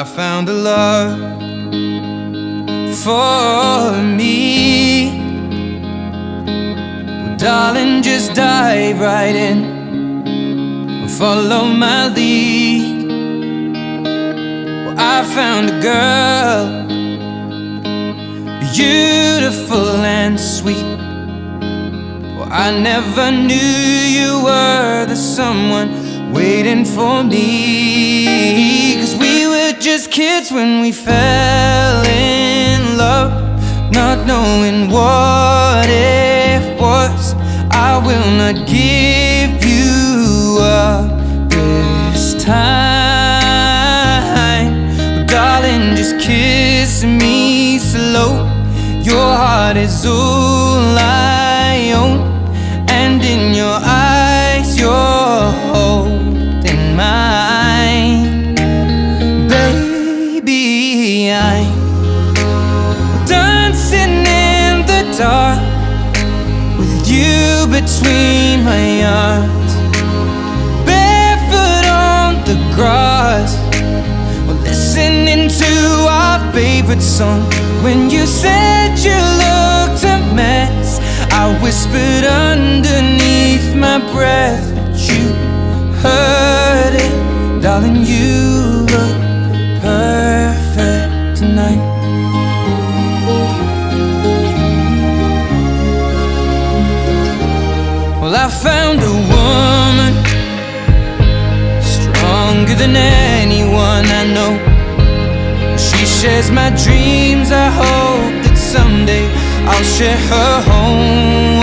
I found a love for me. Well, darling, just dive right in and follow my lead. Well, I found a girl, beautiful and sweet. Well, I never knew you were the someone waiting for me. 'Cause we were just kids when we fell in love, not knowing what it was. I will not give you up this time. Well, darling, just kiss me slow. Your heart is all I own, and in your eyes you're holding mine. Baby, I'm dancing in the dark with you between my arms, barefoot on the grass. We're listening to our favorite song. When you said you looked a mess, I whispered underneath my breath, but you heard it. Darling, you look perfect tonight. Well, I found a woman stronger than anyone I know. She shares my dreams. I hope that someday I'll share her home.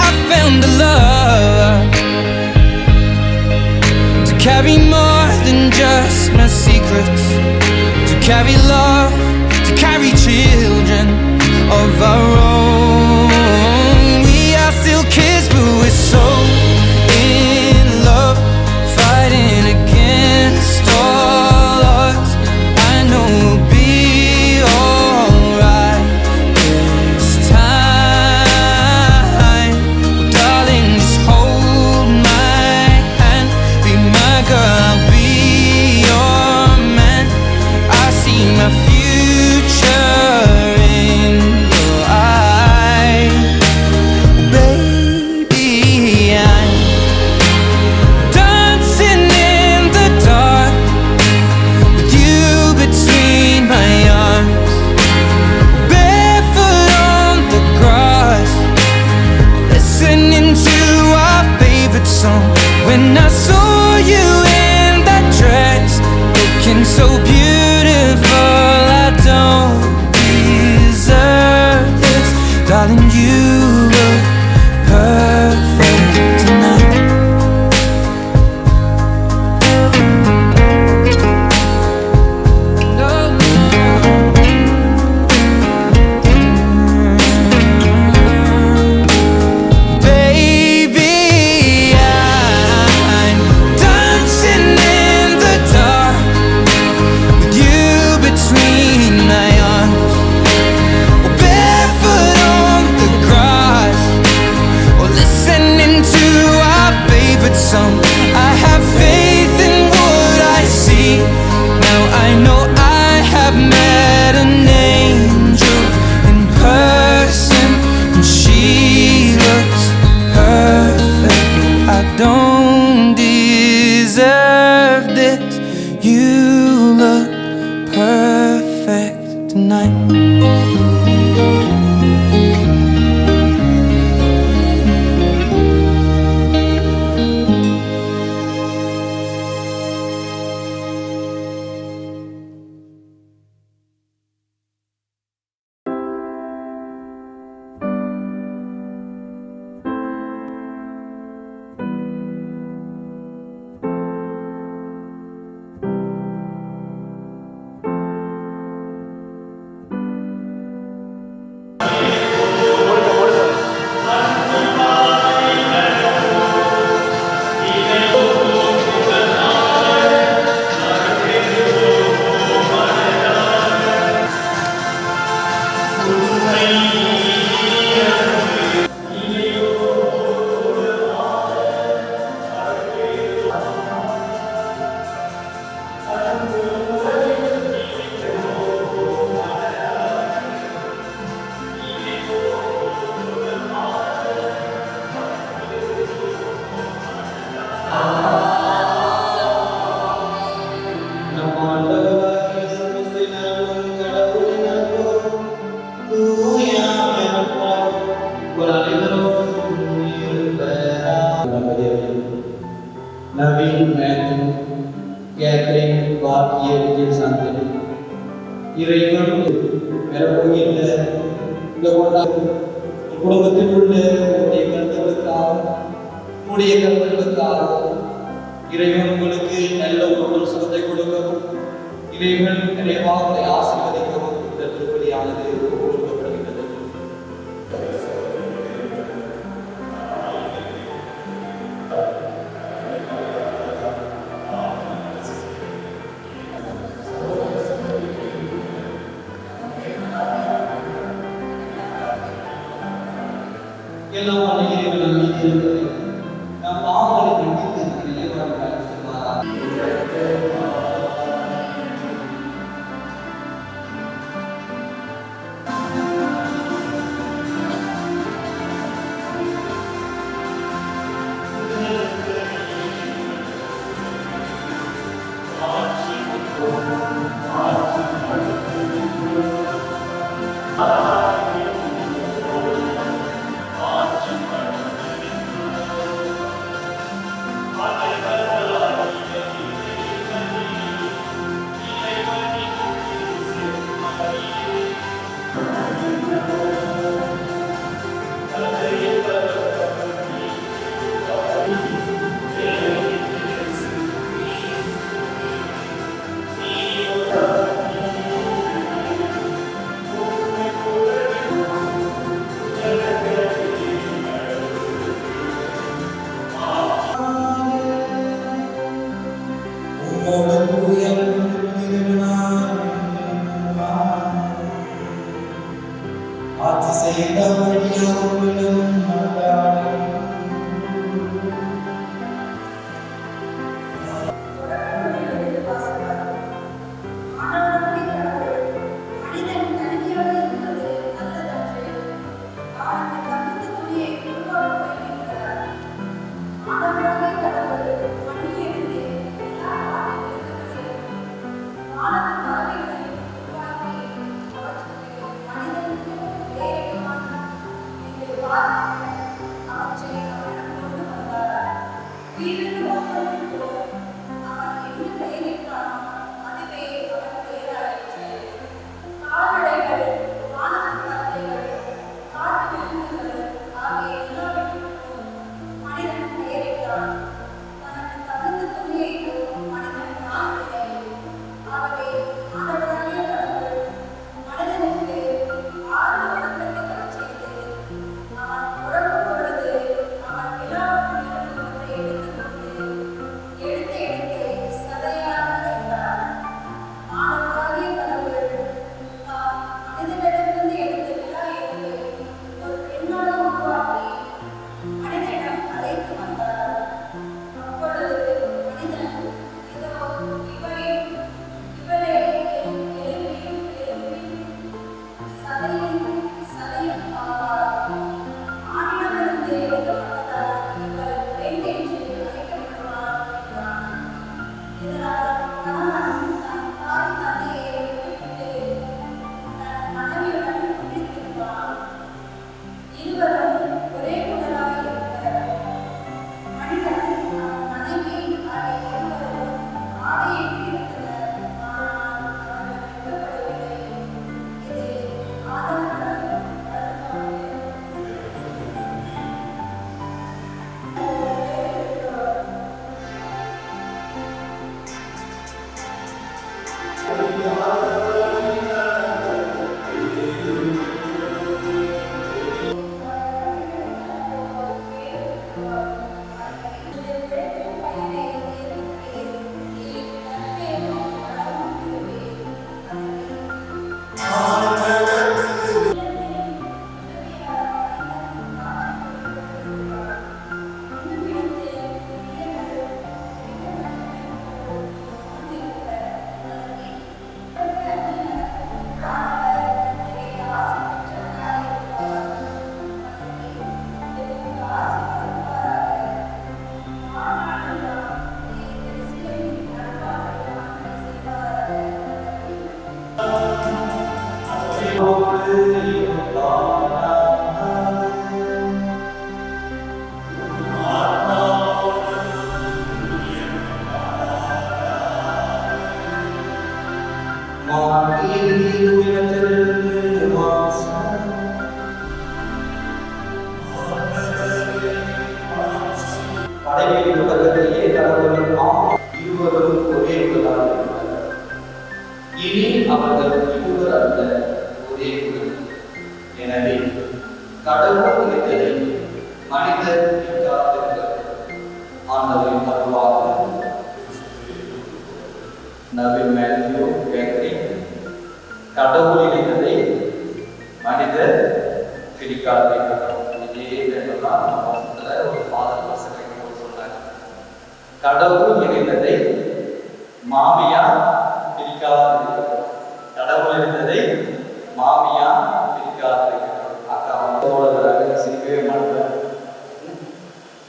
I found a love to carry more than just my secrets, to carry love, to carry children of our own. We are still kids, but we're so in love, fighting against all odds. I know we'll be alright this time. Well, darling, just hold my hand, be my girl, I'll be your man. I see my future in your eyes. Baby, I'm dancing in the dark with you between my arms, barefoot on the grass, listening to our favorite song. When I saw you in that dress, looking so beautiful, I don't deserve this. Darling, you look perfect tonight. Baby, I'm dancing in the dark with you between my arms, barefoot on the grass, or listening to our favorite song. I have faith in what I see. Now I know I have met an angel in person, and she looks perfect. I don't deserve this. You look perfect tonight. உங்கள் அனைவரோடும் Naveen Mathew Catherine பாக்கிய விஜய் சாந்தனி இறைவன் பெறப்போகின்ற இந்த குடும்பத்தில் உள்ள உடைய கருத்துக்களுக்காக இறைவன் உங்களுக்கு நல்ல உடல் சுகத்தை கொடுக்கவும் இறைவன் நிறைவாக ஆசீர்வதிக்கவும் இந்த திருப்பலியானது கொடுக்கப்படுகின்றது. எல்லாம் இறைவன் நம்பிக்கை இருப்பது நம் பாவங்களை மன்னித்து இறைவன் ஆட்சி செய்த வழியோடும் God எனவே கடவுள் நினைத்ததை மனிதர் காத்திருக்கிறார். ஆண்டவரின் அருள்வாக்கு. நவீன் மேத்யூ கேத்ரின். கடவுள் நினைத்ததை மனிதர் பிடிக்காதிருக்கிறார். இதே வேண்டும்தான் ஒரு ஃபாதர் பசங்க சொன்னாங்க. கடவுள் நினைத்ததை மாமியார் பிடிக்காதிருக்கிறார். கடவுள் நினைத்ததை மாமியார் பிடிக்காதிருக்கிறார். அக்கா தோழர்களாக சிரிக்கவே மாட்டார்.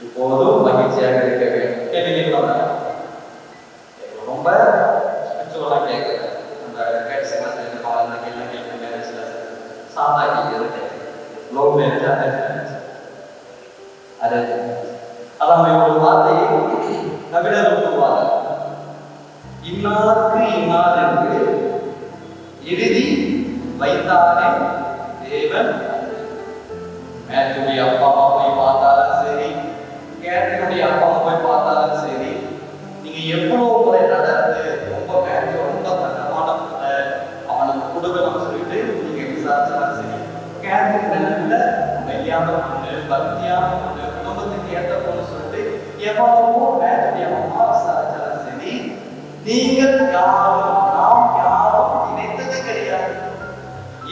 இப்போதும் மகிழ்ச்சியாக இருக்க வேண்டும். கேள்வி ரொம்ப ஸ்பிரிச்சுவலாக கேட்குறேன். அந்த கேட்ஸ் சாதா கேட்குறது லோ மேரேஜ் அது அதான் ஒரு வார்த்தையை நவீனர் சொல்லுவாங்க. இன்னாருக்கு இன்னார் என்று எழுதி வைத்தாலே தேவன். மேத்யூடைய அப்பா அம்மா போய் பார்த்தாலும் சரி, கேத்ரினுடைய அப்பா அம்மா போய் பார்த்தாலும் சரி, நீங்க எவ்வளவு முறை நடந்து ரொம்ப மேத்யூ ரொம்ப கஷ்டமான அவனுக்கு கொடுக்கணும்னு சொல்லிட்டு நீங்க விசாரிச்சாலும் சரி, கேத்ரின் நல்ல மெய்யான பொண்ணு, பக்தியான பொண்ணு, குடும்பத்துக்கு ஏற்ற பொண்ணு சொல்லிட்டு எவ்வளவோ மேத்யூடைய அம்மா விசாரிச்சாலும் சரி, நீங்கள் யாரும் நாம் யாரும் நினைத்தது கிடையாது.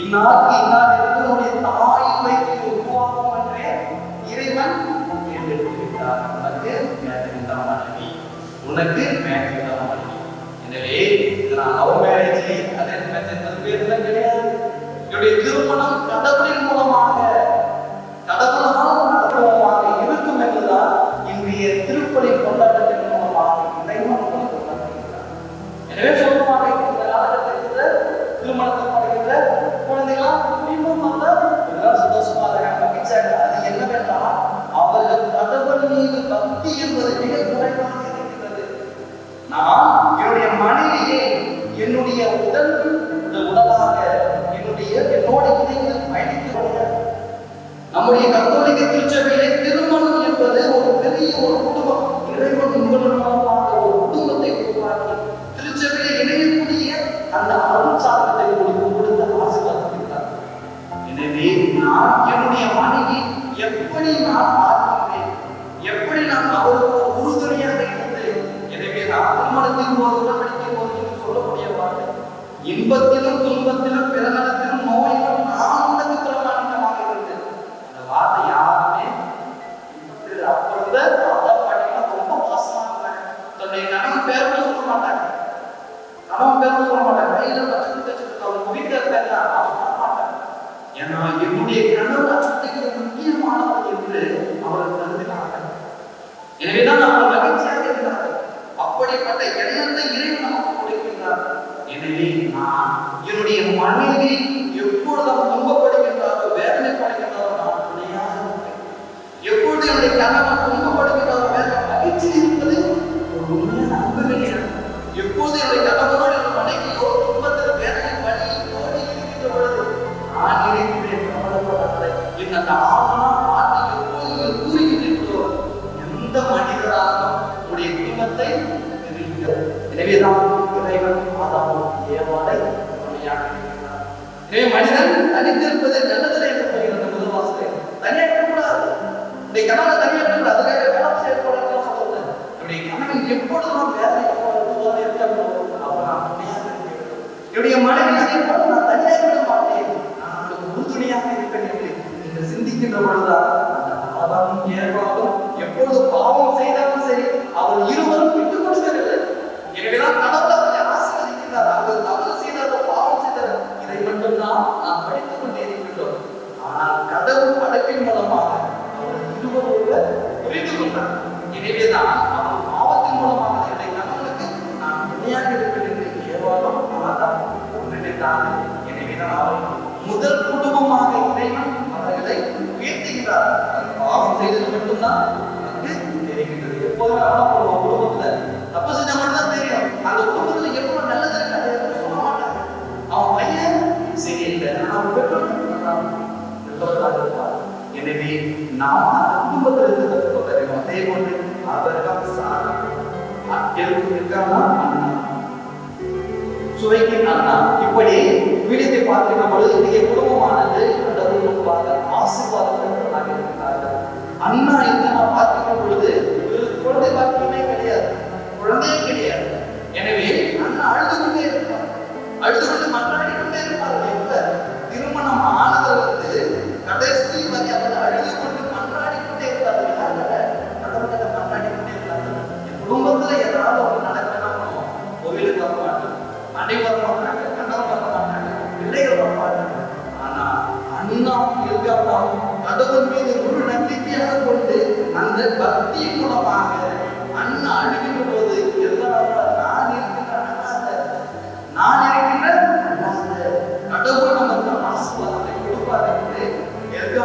இன்னாருக்கு இன்னார் என்று உடைய தாய் வைத்து உருவாக்கும் என்றே இறைவன் தேர்ந்தெடுத்திருக்கிறார். உனக்கு மேத்யூ தான் மனைவி, உனக்கு மேத்யூ தான் மனைவி. எனவே நான் லவ் மேரேஜ் அரேஞ்ச் மேரேஜ் பேர்ல கிடையாது. என்னுடைய திருமணம் கடவுளின் மூலமாக கடவுளால் நடத்துவமாக இருக்கும் என்றுதான் இன்றைய திருப்பலி கொண்டாட்டத்தின் மூலமாக இறைவன் கொண்டாடுகிறார். எனவே சொல்லுவாங்க, இந்த காலகட்டத்தில் திருமணத்தில் படுகின்ற குழந்தைகளாம் சந்தோஷமாக மகிழ்ச்சியாக. அது என்னவென்றால் அவர்கள் கடவுள் மீது பக்தி என்பது மிக குறைவாக இருக்கிறது. நான் என்னுடைய மனைவியை என்னுடைய உடலாக என்னோட இணைந்து பயணிக்க. நம்முடைய கத்தோலிக்க திருச்சபையிலே திருமணம் என்பது ஒரு பெரிய ஒரு குடும்பம். இறைவன் மூலமாக ஒரு குடும்பத்தை உருவாக்கி திருச்சபையிலே இணையக்கூடிய அந்த அருள் சாதனத்தை கொடுத்து ஆசீர்வதிக்கிறார். எனவே நான் என்னுடைய மனைவி எப்படி நான் பார்க்கிறேன், எப்படி நான் அவருக்கு ஒரு உறுதுணையாக இருந்தேன். எனவே நான் திருமணத்தின் போது உடன்படிக்கை போது சொல்லக்கூடிய வார்த்தை, இன்பத்திலும் துன்பத்திலும் பிறநலத்திலும் நோயிலும் நான் உனக்கு பிரமாணிக்கமாக இருந்தேன். அந்த வார்த்தை யாருமே அப்பொழுது தாத்தா பாட்டிலாம் ரொம்ப பாசமா இருந்தாங்க. தன்னுடைய கணவன் பேரோட சொல்ல மாட்டாங்க, கணவன் பேரோட சொல்ல மாட்டாங்க. கையில பச்சை அவங்க வீட்டில் இருக்காங்க சொல்ல மாட்டாங்க. ஏன்னா என்னுடைய கணவர் அன்றைக்கு முக்கியமானவர் என்று அவர்கள் கருதினார்கள். எனவேதான் அவர்கள் மகிழ்ச்சியாக இருந்தார்கள். அப்படிப்பட்ட எண்ணத்தை இறைவன் நமக்கு கொடுக்கின்றார். எனவே நான் என்னுடைய மனைவி எப்பொழுது துன்பப்படுகின்றாரோ வேதனைப்படுகின்றாரோ நான் துணையாக இருப்பேன். எப்பொழுது என்னுடைய கணவன் துன்பப்படுகின்றாரோ மகிழ்ச்சி இருப்பது ஒரு உண்மையான அன்பு கிடையாது. எப்பொழுது என்னுடைய கணவனோடு என் மனைவியோ துன்பத்தில் வேதனை பணி தோல்வி இருக்கின்ற பொழுது நான் நினைக்கிறேன் கவலைப்படாத என் அந்த ஆவணா வார்த்தை எப்போது கூறுகின்றோ எந்த மனிதராலும் உடைய குடும்பத்தை. எனவேதான் இறைவன் ஆதாமும் ஏவாளை துணையாக இருக்கிறார். எனவே மனிதன் தனித்திருப்பது நல்லதில்லை என்று சொல்கிறது முதல் வாசகம். தனியாக கூடாது, உடைய கணவனை தனியாக கூடாது. அதுக்காக வேலை செய்யக்கூடாதுன்னு சொல்றது. என்னுடைய கணவன் எப்பொழுதும் வேலை சோதனை இருக்கிறதோ அப்ப நான் துணையாக இருக்கிறேன். என்னுடைய மனைவி அதே போல நான் தனியாக விட மாட்டேன், நான் அவளுக்கு உறுதுணையாக இருப்பேன் என்று நீங்கள் சிந்திக்கின்ற பொழுதுதான் அந்த ஆதாமும் ஏவாளும் எப்பொழுது பாவம் செய்தாலும் சரி அவர் இருவரும் விட்டுக் கொடுக்கவில்லை. எனவேதான் கடவுள் அவரை ஆசீர்வதிக்கிறார். அவர்கள் தவறு செய்தாரோ பாவம் செய்தாரோ இதை மட்டும்தான் நாம் படித்துக் கொண்டே இருக்கின்றோம். ஆனால் கடவுள் படைப்பின் மூலமாக அவர்கள் இருவரோடு புரிந்து கொண்டார். எனவேதான் அவர் பாவத்தின் மூலமாக என்னுடைய கணவனுக்கு நான் துணையாக இருப்பேன் என்று ஏவாளும் ஆதாம் ஒன்றிணைத்தார். எனவேதான் அவர் முதல் குடும்பமாக இறைவன் அவர்களை உயர்த்துகிறார். பாவம் செய்தது மட்டும்தான் நமக்கு தெரிகின்றது. எப்போதுமே அவன் குடும்பத்துல தப்பு செஞ்ச மட்டும்தான் தெரியும். அந்த குடும்பத்துல எவ்வளவு நல்லது இருக்கு அதை சொல்ல மாட்டாங்க. அவன் பையன் சரியில்லை, அவன் பெற்றோர் இருப்பார். எனவே நாம் அந்த குடும்பத்தில் இருக்கிற அதே போன்று அவர்கள் சாரம் இருக்கானா சுவைக்கு அண்ணா இப்படி வீடத்தை பார்க்கின்ற பொழுது இன்றைய குடும்பமானது கடவுள் அண்ணாவும் இருக்காவும் கடவுள் மீது முழு நம்பிக்கையாக கொண்டு அந்த பக்தி மூலமாக அண்ணா அழுகின்ற போது எல்லாரும் நான் இருக்கின்ற கடவுள் நமக்கு ஆசீர்வாதத்தை கொடுப்பார் என்று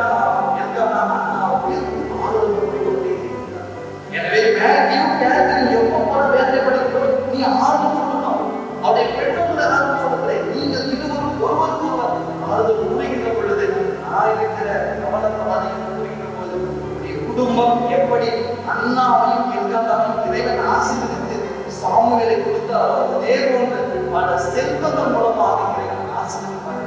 அண்ணாவுக்கு ஆறுதல் கூறிக்கொண்டே இருக்கிறார். எனவே மேத்யூ கேத்தரின் எப்போ போல வேதனைப்படுகிறோம், நீ ஆறுதல் சொல்லணும். அவருடைய பெற்றோர்கள் ஆறுதல் சொல்லவில்லை, நீங்கள் இருவரும் ஒருவருக்கு ஒருவர் ஆறுதல் கூறுகின்ற பொழுது நான் இருக்கிற கவனத்தை கூறுகின்ற போது குடும்பம் எப்படி அண்ணாவையும் எல்கானாவையும் இறைவன் ஆசீர்வதித்து சாமுவேலை கொடுத்தாரோ அதே போன்று பல செல்வங்கள் மூலமாக இறைவன் ஆசீர்வதிப்பார்.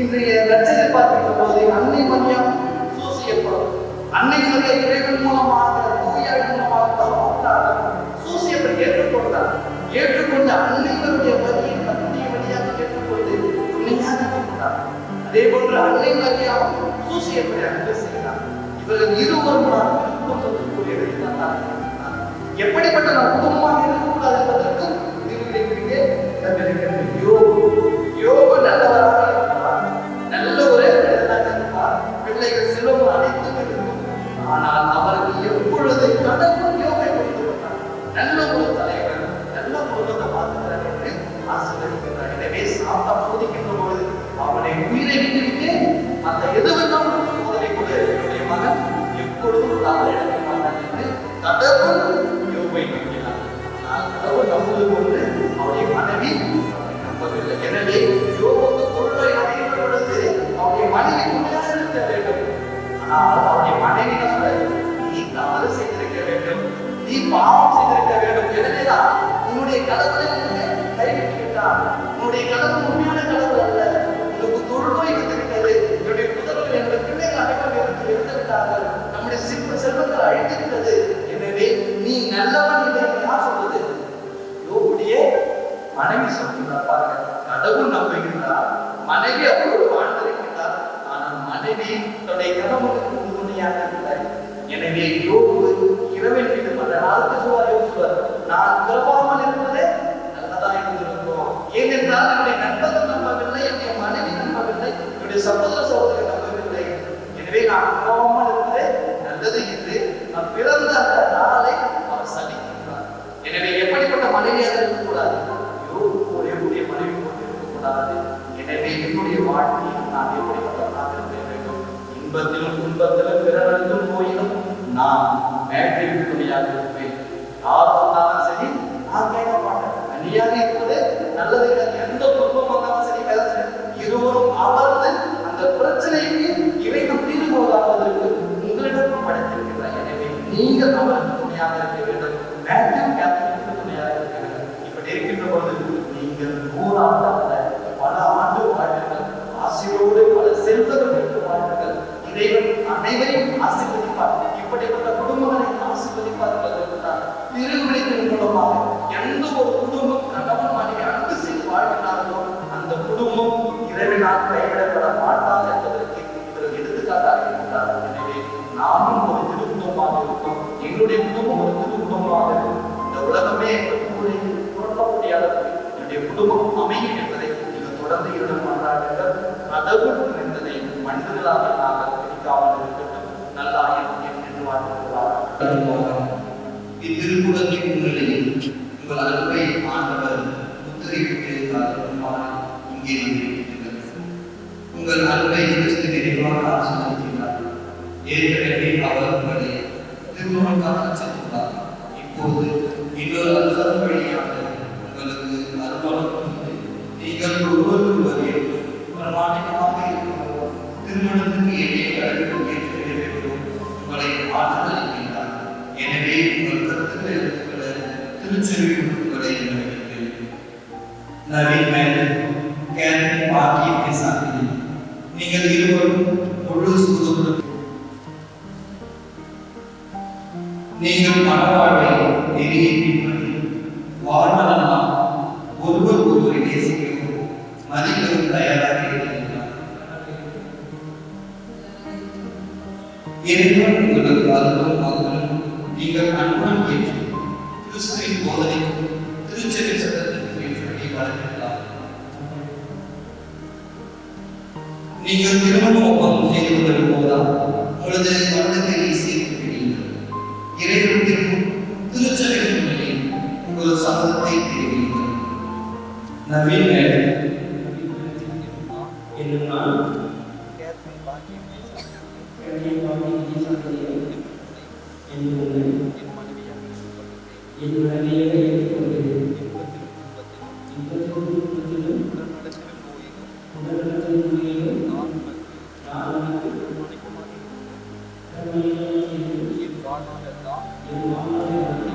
இன்றைய ரட்சகரை பார்க்கின்ற போது அன்னை மரியாம் சூசியப்படும். அன்னை மரியா இறைவன் மூலமாக தூயாள் மூலமாக சூசியப்பை ஏற்றுக்கொண்டார். ஏற்றுக்கொண்டு அன்னைகளுடைய வழியை தன்னுடைய வழியாக ஏற்றுக்கொண்டு துணையாக கொண்டார். அதே போன்று அன்னை மரியா சூசியப்பை அன்பு செய்தார். இவர்கள் இருவரும் எப்படிப்பட்ட குடும்பமாக இருக்கக்கூடாது என்பதற்கும் யோபு நல்லவராக இருப்பார், நல்ல ஒரு இருப்பார், பிள்ளைகள் செல்வம் அனைத்தும் இருக்கும். ஆனால் அவருக்கு எப்பொழுது கடவுள் யோகை கொடுத்திருக்கிறார், நல்ல ஒரு தலைவர், நல்ல குடும்பத்தை பார்த்துக்கிறார் என்று ஆசீர்வதிக்கிறார். எனவே சாத்தா சோதிக்கின்ற பொழுது அவனை உயிரை விட்டுவிட்டு அந்த எதுவெல்லாம் சோதனை கூட என்னுடைய மகன் எப்பொழுதும் தவறு எடுக்க மாட்டான் என்று கடவுள் யோகை நம்பினார். ஆனால் கடவுள் நம்புவது போன்று அவருடைய மனைவி நம்பவில்லை. எனவே யோபுக்கு பொருளை அடைகின்ற பொழுது அவருடைய மனைவி உண்மையாக இருக்க வேண்டும். ஆனால் அவருடைய மனைவி நீ தவறு செய்திருக்க வேண்டும், நீ பாவம் செய்திருக்க வேண்டும். எனவேதான் உன்னுடைய கடவுளை கைவிட்டு விட்டார். உன்னுடைய கடவுள் உண்மையான கடவுள் அல்ல. உனக்கு தொழுநோய் வந்துவிட்டது. என்னுடைய புதர்கள் என்னுடைய பிள்ளைகள் அனைவரும் இருந்து விட்டார்கள். நம்முடைய செல்வங்கள் அழிந்துவிட்டது. எனவே நீ நல்லவன் என்று யார் சொல்வது? யோபுடைய மனைவி சொல்கிறார். பாருங்க, கடவுள் நம்புகின்றார், மனைவி அவரோடு வாழ்ந்திருக்கின்றார். ஆனால் மனைவி தன்னுடைய கணவனுக்கு உறுதுணையாக இருக்கிறார். எனவே யோபு இரவில் மீது அந்த நாளுக்கு சொல்வார், நான் பிறவாமல் இருப்பதே நல்லதா இருந்திருக்கும். ஏனென்றால் என்னுடைய நண்பர்கள் நம்பவில்லை, என்னுடைய மனைவி நம்பவில்லை, என்னுடைய சகோதர சகோதரர்கள் நம்பவில்லை. எனவே நான் பிறவாமல் இருப்பதே நல்லது என்று நான் பிறந்த அந்த நாளை அவர் சலிக்கின்றார். எனவே எப்படிப்பட்ட மனைவியாக இருக்கக்கூடாது? யோபுடைய மனைவி போட்டு இருக்கக்கூடாது. எனவே என்னுடைய வாழ்க்கையில் நான் எப்படிப்பட்டவனாக இருக்க வேண்டும்? இன்பத்திலும் துன்பத்திலும் பிறரிலும் போயிலும் நான் மேற்றிற்கு துணையாக இருப்பேன். யார் சொன்னாலும் சரி நான் கேட்க மாட்டேன். அந்நியாக இருப்பது நல்லது. எந்த துன்பம் வந்தாலும் சரி இருவரும் அமர்ந்து அந்த பிரச்சனைக்கு இறைவன் தீர்வு போவதற்கு உங்களிடம் படைத்திருக்கிறார். எனவே நீங்கள் அவருக்கு துணையாக இருக்க வேண்டும். மேத்யூ கேத்தரினுக்கு துணையாக இருக்க வேண்டும். இப்படி இருக்கின்ற பொழுது நீங்கள் 100 ஆண்டு அல்ல, பல ஆண்டு வாழ்வுகள், ஆசையோடு பல செல்வங்கள் பெற்று வாழ்வுகள். இறைவன் அனைவரையும் ஆசீர்வதிப்பார். இப்படிப்பட்ட குடும்பங்களை ஆசீர்வதிப்பார் என்பதற்காக திருவிழிகளின் மூலமாக எந்த ஒரு குடும்பம் கணவன் மனைவி அன்பு செய்து வாழ்கிறார்களோ அந்த குடும்பம் இறைவனால் கைவிடப்பட மாட்டாது என்பதற்கு இவர்கள் எடுத்துக்காட்டாக இருக்கிறார். எனவே நாமும் ஒரு திருக்குடும்பமாக இருக்கும். எங்களுடைய குடும்பம் ஒரு திருக்குடும்பமாக இருக்கும். இந்த உலகமே புரட்ட முடியாத என்னுடைய குடும்பம் அமையும் என்பதை நீங்கள் தொடர்ந்து இடம் மாற்றார்கள். கடவுள் என்பதை மனிதர்களாக நாங்கள் பிடிக்காமல் இருக்கட்டும். நல்லா என்று வாழ்த்துகிறார். இத்திருக்குறளின் முன்னிலையில் உங்கள் அன்பை ஆண்டவர் முத்திரையிட்டு இங்கே வந்திருக்கிறார். உங்கள் அன்பை கிறிஸ்து நிறைவாக ஆசீர்வதிக்கிறார். ஏற்கனவே அவர் உங்களை திருமணக்காக சென்றுள்ளார். இப்போது இன்னொரு அற்புத வழியாக உங்களுக்கு அருள்வழங்கும். நீங்கள் ஒருவருக்கொருவர் பிரமாணிகமாக இருக்கிறோம். திருமணத்துக்கு எளிய கடவுள் ஏற்று வேண்டும் உங்களை ஆற்றலிக்கின்றார். எனவே உங்கள் கருத்துக்களை எடுத்துக்கொள்ள திருச்செவி உங்களை நினைக்கிறேன். நவீன் மேனன் கேத்தரின் பாக்கியத்தை சார்ந்தது. நீங்கள் இருவரும் முழு சுதந்திரம். நீங்கள் மனவாழ்வை நெறியை பின்பற்றி வாழ்வதெல்லாம் ஒருவர் ஒருவரை நேசிக்கவும் மதிக்கவும் தயாராக இருக்கிறார். இறைவன் உங்களுக்கு அருளும் மகளும் நீங்கள் அன்புடன் ஏற்று கிறிஸ்துவின் போதனைக்கும் திருச்சபை சட்டத்திற்கும் ஏற்றபடி வளர்க்கிறார். நீங்கள் திருமண ஒப்பந்தம் செய்து கொள்ளும் போதுதான் உங்களது மரணத்தை சேர்த்து விடுவீர்கள். இறைவனுக்கும் திருச்சபைக்கு முன்னிலையில் உங்கள் சம்மதத்தை தெரிவிங்கள். நவீன என்னும் நான் என் மனைவியை ஏற்றுக்கொள்கிறேன். இன்பத்திலும் உடல்நலத்திலும் நோயிலும் நான் உனக்கு என் வாழ்நாளெல்லாம்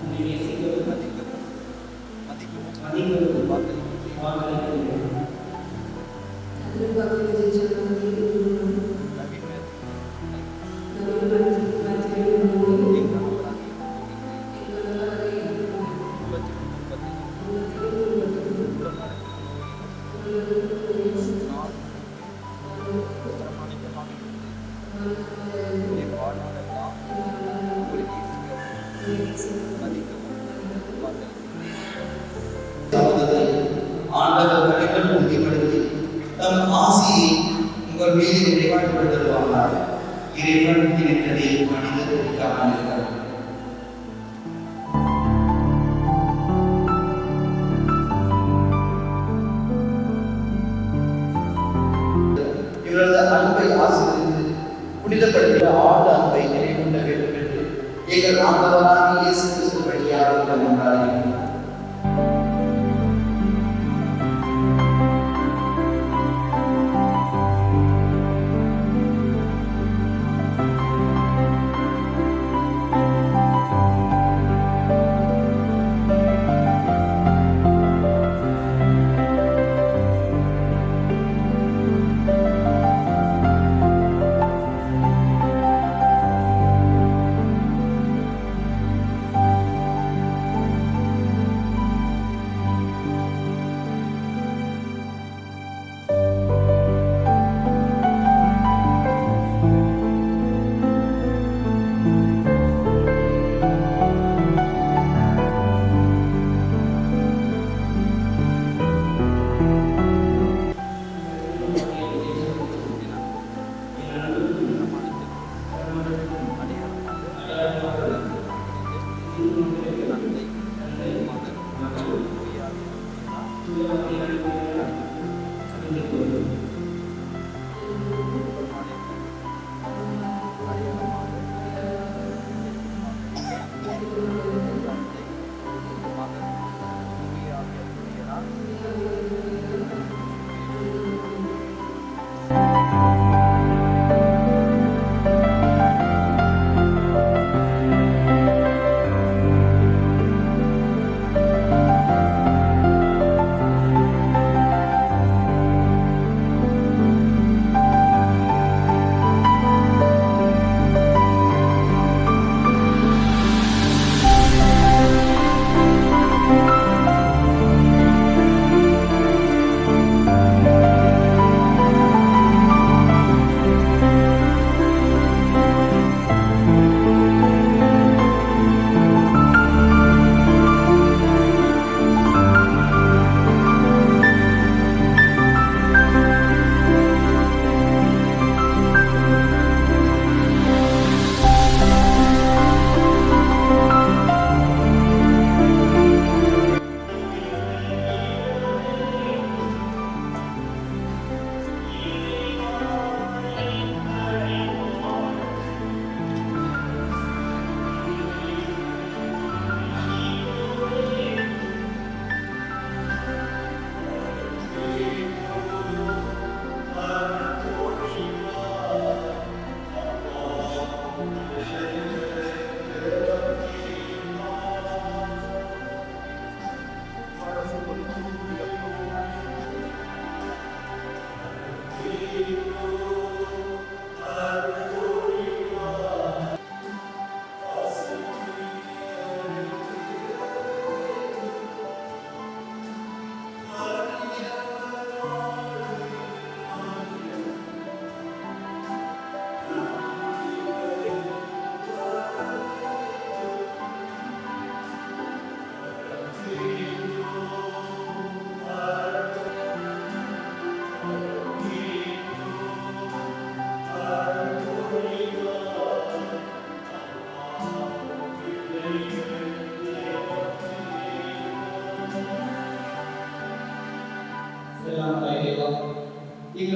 உன்னை நேசிக்கவும் மதிக்கவும் வாக்களிக்கிறேன். ஆண்டவர் கனிகள் உறுதிப்படுத்தி தம் ஆசியை உங்கள் மீது நிறைவாழ்வு தருவாங்க. இறைவன் நினைத்ததை மனிதர் குறிக்காமல் இருக்கிறார். இவரது அன்பை ஆசிரியர் புனிதப்படுத்திய ஆழ்ந்த அன்பை நினைவுண்ட வேண்டும் என்று எங்கள் ஆண்டவரான இயேசு கிறிஸ்து வழியாக கொண்டாடுகிறோம்.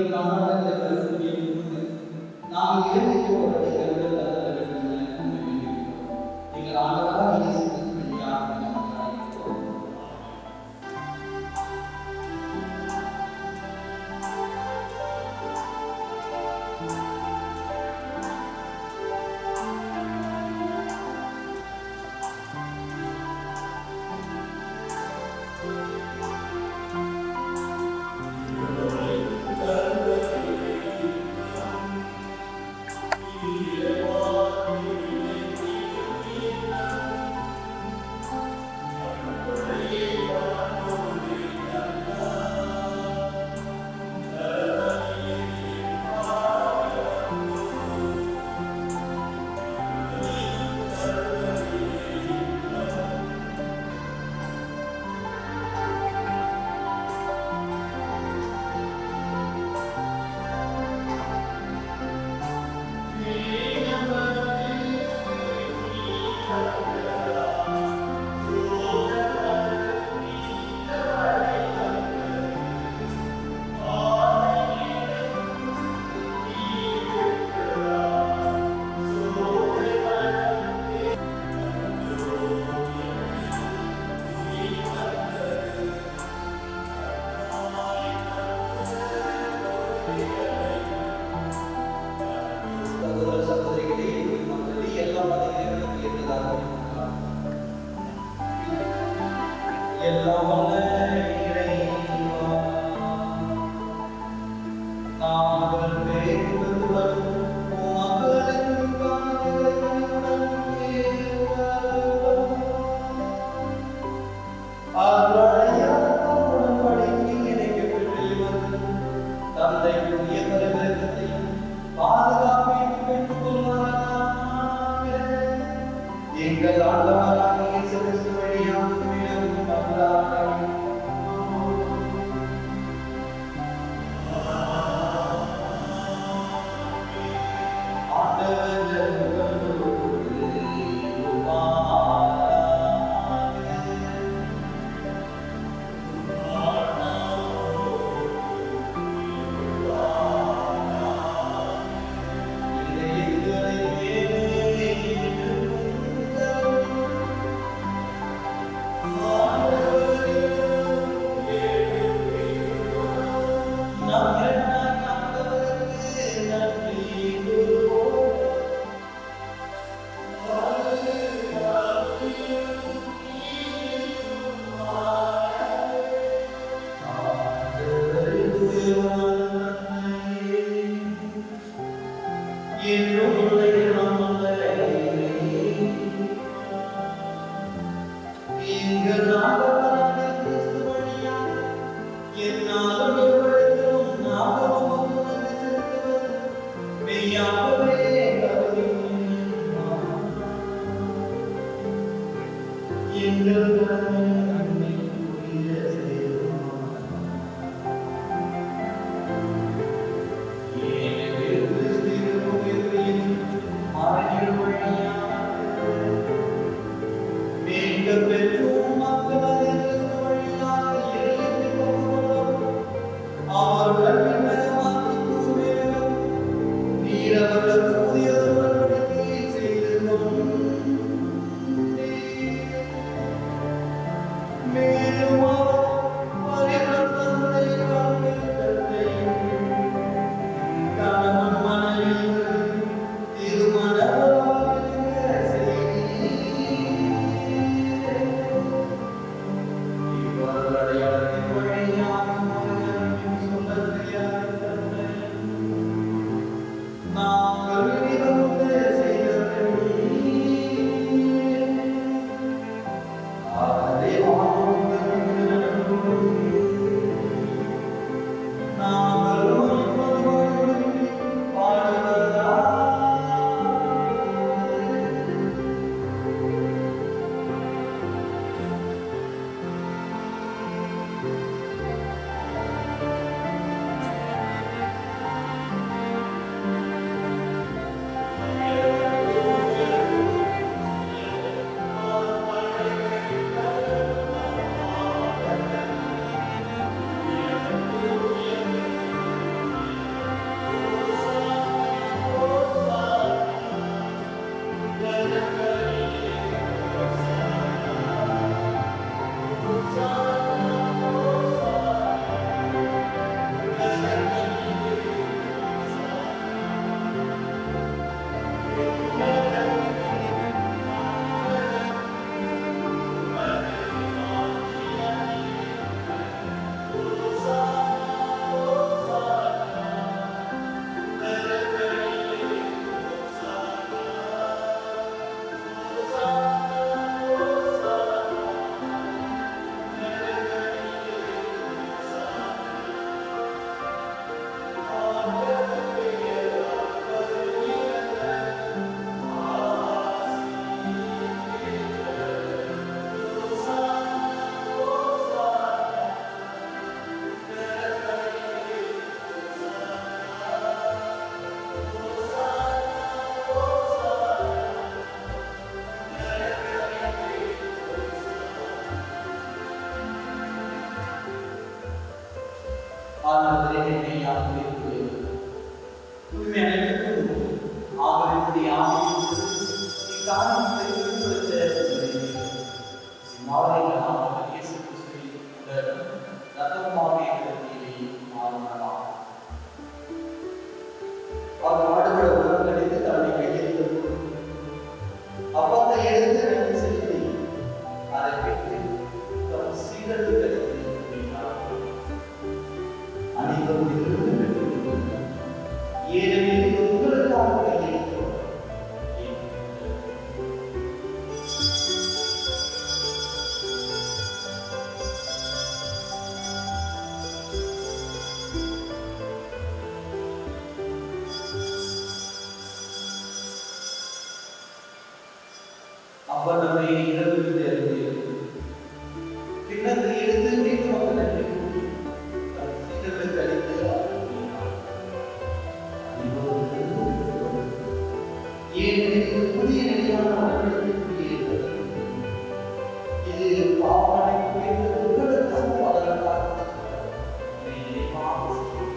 நீங்கள் காணாத கருத்துரையிலிருந்து நாம் இறுதியோடு கருத்தில் தர வேண்டும் என வேண்டியிருக்கிறோம். நீங்கள் ஆண்டவராக இயேசு கிறிஸ்துவின் வழியாக நமக்கு அழைக்கிறோம். சகோதர சகோதரிகளே, மக்களே, எல்லா மதங்களுக்கும் ஏற்றதாக இருக்கிறார். எல்லாம் வல்ல இறைவா, நாங்கள் பேருடன் உமக்களின் காணிக்கையுடன் ஏறுகிறோம். அருளையால் உடன்படிக்கை இணைக்கப்பட்டு இவர்கள் தந்தைக்குரிய பரிவர்த்தனையும் பாதுகாப்பையும் பெற்றுக் கொள்வாராக. எங்கள் ஆண்டவராகிய இயேசு கிறிஸ்து வழியாக மீண்டும் நம்புகிறார்கள். அவருடன் நீர் அவர்கள் அவர்களுடைய ஆணையை இக்காரணத்தை இயேசு கிறிஸ்துவின் உடலும் ரத்தமுமாக மாறினார். அவர் ஆடுகளை உணர்ந்தடித்து தன்னை கையெழுத்து அப்பத்தை எடுத்து நன்றி செலுத்தி அதை பெற்று தம் சீடர்களுக்கு அனைவரும் இதிலிருந்து பெற்றுக் ஏனெனில் இது உங்களுக்காக கையெழுத்து. அவர் நம்மை இரவிலிருந்து அறிந்து கிண்ணத்தை எடுத்து மீண்டும் அவர் நன்றி கூறி தம் சீடர்களுக்கு அளித்து ஏனெனில் இது புதிய நிலையான உடன்படிக்கைக்குரியது. இது பாவமன்னிப்பு என்று உங்களுக்காக பலருக்காக இதை நினைவாக செய்யுங்கள்.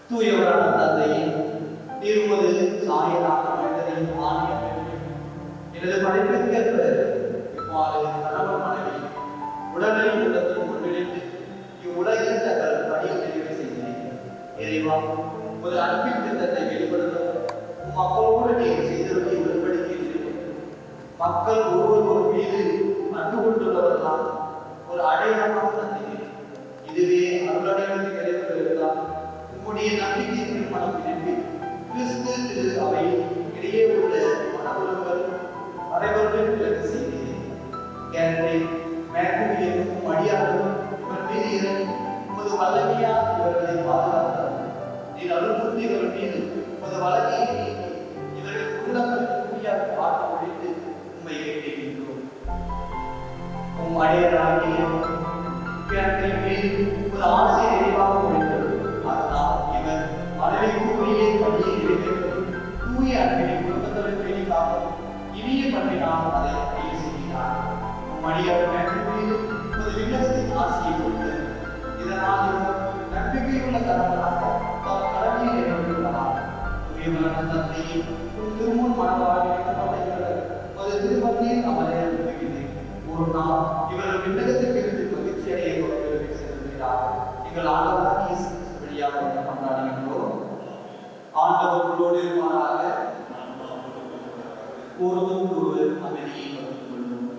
தூயவரான தந்தையே, திருமது சாயலான மனிதனின் ஆணையம் எனது படைப்பிற்கேற்ப இவ்வாறு கணவன் மனைவி உடலை உள்ளத்தை முன்னிலைத்து இவ்வுலகில் தங்கள் பணியை நிறைவு செய்கிறேன். இறைவா, ஒரு அன்பின் திட்டத்தை வெளிப்படுத்தும் மக்களோடு நீர் செய்தவற்றை உடன்படிக்கிறேன். மக்கள் ஒருவர் மீது அன்பு கொண்டுள்ளவர்களால் ஒரு அடையாளமாக தந்தீர்கள். இதுவே அருளடையாளத்தை கிடைப்பதற்காக உம்முடைய நம்பிக்கை திருமணம் நினைவு கிறிஸ்து திரு அவை இடையே உள்ள மனவுறவுகள் அனைவருடன் விலகு செய்தேன். எனவே மேற்கொள்ளும் அடியாளர்கள் இவர் மீது இறங்கி உமது வல்லமையால் இவர்களை பாதுகாத்தார். நீர் அருள்புரிந்து இவர் மீது உமது பிரியமான தந்தையே, திருமுன் மனவாழ்வு ஒரு திருமணத்தில் அமலே இருக்கிறேன். ஒரு நாள் இவர்கள் விண்ணகத்திற்கு இருந்து மகிழ்ச்சி அடைய செல்கிறார். எங்கள் ஆண்டவராக இயேசு கிறிஸ்து வழியாக கொண்டாடுகின்றோம். ஆண்டவர்களோடு இருப்பாராக. ஒருவருக்கு ஒருவர் அமைதியை பகிர்ந்து கொள்வோம்.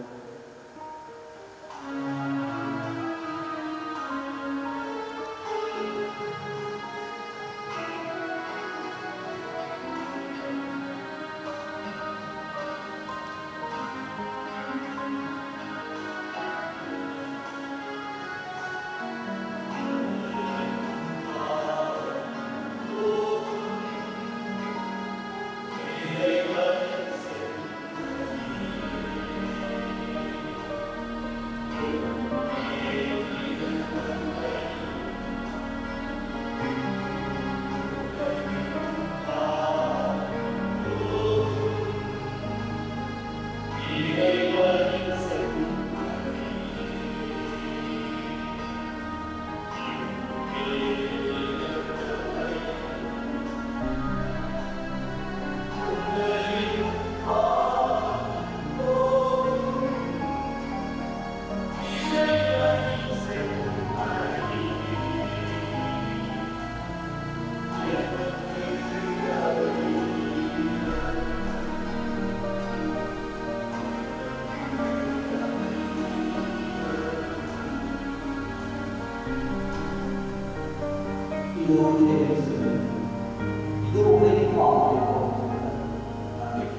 இது உலகின்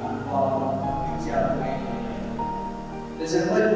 அன்பாக இந்த செவ்வல்